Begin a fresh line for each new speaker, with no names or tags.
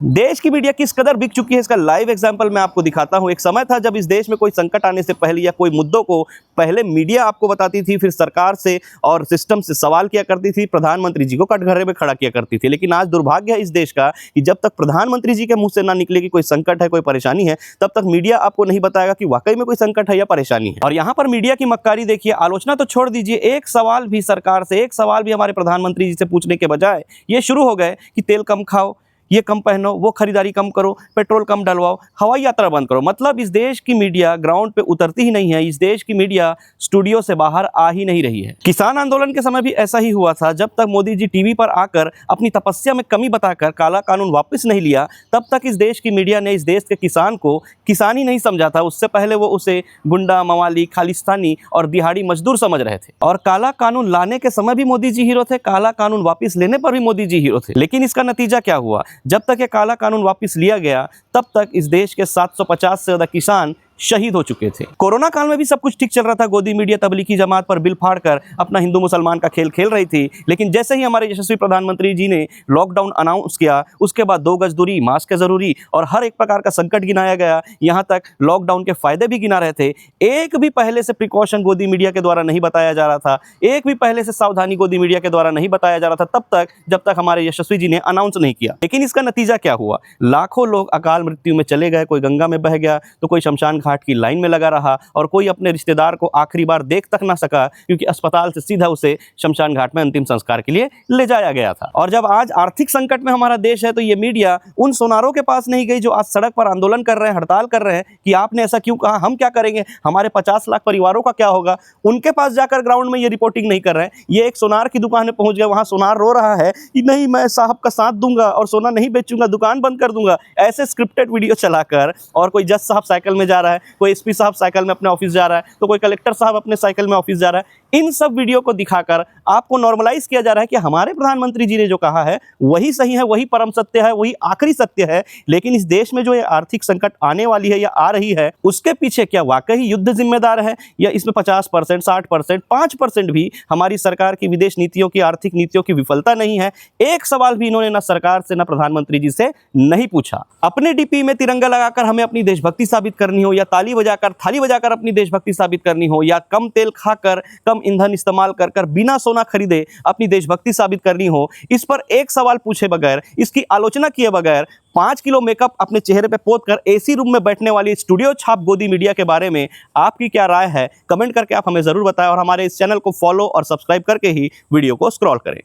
देश की मीडिया किस कदर बिक चुकी है इसका लाइव एग्जांपल मैं आपको दिखाता हूं। एक समय था जब इस देश में कोई संकट आने से पहले या कोई मुद्दों को पहले मीडिया आपको बताती थी, फिर सरकार से और सिस्टम से सवाल किया करती थी, प्रधानमंत्री जी को कटघरे में खड़ा किया करती थी। लेकिन आज दुर्भाग्य है इस देश का कि जब तक प्रधानमंत्री जी के मुंह से ना निकले कि कोई संकट है, कोई परेशानी है, तब तक मीडिया आपको नहीं बताएगा कि वाकई में कोई संकट है या परेशानी है। और यहाँ पर मीडिया की मक्कारी देखिए, आलोचना तो छोड़ दीजिए, एक सवाल भी सरकार से, एक सवाल भी हमारे प्रधानमंत्री जी से पूछने के बजाय ये शुरू हो गए कि तेल कम खाओ, ये कम पहनो, वो खरीदारी कम करो, पेट्रोल कम डलवाओ, हवाई यात्रा बंद करो। मतलब इस देश की मीडिया ग्राउंड पे उतरती ही नहीं है, इस देश की मीडिया स्टूडियो से बाहर आ ही नहीं रही है। किसान आंदोलन के समय भी ऐसा ही हुआ था। जब तक मोदी जी टीवी पर आकर अपनी तपस्या में कमी बताकर काला कानून वापस नहीं लिया, तब तक इस देश की मीडिया ने इस देश के किसान को किसान ही नहीं समझा था। उससे पहले वो उसे गुंडा, मवाली, खालिस्तानी और दिहाड़ी मजदूर समझ रहे थे। और काला कानून लाने के समय भी मोदी जी हीरो थे, काला कानून वापस लेने पर भी मोदी जी हीरो थे। लेकिन इसका नतीजा क्या हुआ? जब तक ये काला कानून वापस लिया गया, तब तक इस देश के 750 से ज्यादा किसान शहीद हो चुके थे। कोरोना काल में भी सब कुछ ठीक चल रहा था। गोदी मीडिया तबलीगी जमात पर बिल फाड़कर अपना हिंदू मुसलमान का खेल खेल रही थी। लेकिन जैसे ही हमारे यशस्वी प्रधानमंत्री जी ने लॉकडाउन अनाउंस किया, उसके बाद 2 गज दूरी, मास्क है जरूरी और हर एक प्रकार का संकट गिनाया गया। यहाँ तक लॉकडाउन के फायदे भी गिना रहे थे। एक भी पहले से प्रिकॉशन गोदी मीडिया के द्वारा नहीं बताया जा रहा था, एक भी पहले से सावधानी गोदी मीडिया के द्वारा नहीं बताया जा रहा था, तब तक जब तक हमारे यशस्वी जी ने अनाउंस नहीं किया। लेकिन इसका नतीजा क्या हुआ? लाखों लोग अकाल मृत्यु में चले गए। कोई गंगा में बह गया तो कोई शमशान घाट की लाइन में लगा रहा और कोई अपने रिश्तेदार को आखिरी बार देख तक ना सका, क्योंकि अस्पताल से सीधा उसे शमशान घाट में अंतिम संस्कार के लिए ले जाया गया था। और जब आज आर्थिक संकट में हमारा देश है, तो ये मीडिया उन सोनारों के पास नहीं गई जो आज सड़क पर आंदोलन कर रहे हैं, हड़ताल कर रहे हैं कि आपने ऐसा क्यों कहा, हम क्या करेंगे, हमारे 50 लाख परिवारों का क्या होगा। उनके पास जाकर ग्राउंड में ये रिपोर्टिंग नहीं कर रहे हैं। ये एक सोनार की दुकान में पहुंच गया, वहां सोनार रो रहा है कि नहीं, मैं साहब का साथ दूंगा और सोना नहीं बेचूंगा, दुकान बंद कर दूंगा। ऐसे स्क्रिप्टेड वीडियो चलाकर, और कोई जज साहब साइकिल में जा रहा है, कोई एसपी साहब साइकिल में अपने ऑफिस जा रहा है, तो कोई कलेक्टर साहब अपने साइकिल में ऑफिस जा रहा है। इन सब वीडियो को दिखाकर आपको नॉर्मलाइज किया जा रहा है कि हमारे प्रधानमंत्री जी ने जो कहा है वही सही है, वही परम सत्य है, वही आखिरी सत्य है। लेकिन इस देश में जो ये आर्थिक संकट आने वाली है या आ रही है, उसके पीछे क्या वाकई युद्ध जिम्मेदार है, या इसमें 50%, 60%, 5% भी हमारी सरकार की विदेश नीतियों की, आर्थिक नीतियों की विफलता नहीं है? एक सवाल भी इन्होंने ना सरकार से ना प्रधानमंत्री जी से नहीं पूछा। अपने डीपी में तिरंगा लगाकर हमें अपनी देशभक्ति साबित करनी हो, या ताली बजाकर, थाली बजाकर अपनी देशभक्ति साबित करनी हो, या कम तेल खाकर, कम ईंधन इस्तेमाल कर बिना सोना खरीदे अपनी देशभक्ति साबित करनी हो, इस पर एक सवाल पूछे बगैर, इसकी आलोचना किए बगैर 5 किलो मेकअप अपने चेहरे पे पोत कर एसी रूम में बैठने वाली स्टूडियो छाप गोदी मीडिया के बारे में आपकी क्या राय है? कमेंट करके आप हमें जरूर बताएं और हमारे इस चैनल को फॉलो और सब्सक्राइब करके ही वीडियो को स्क्रॉल करें।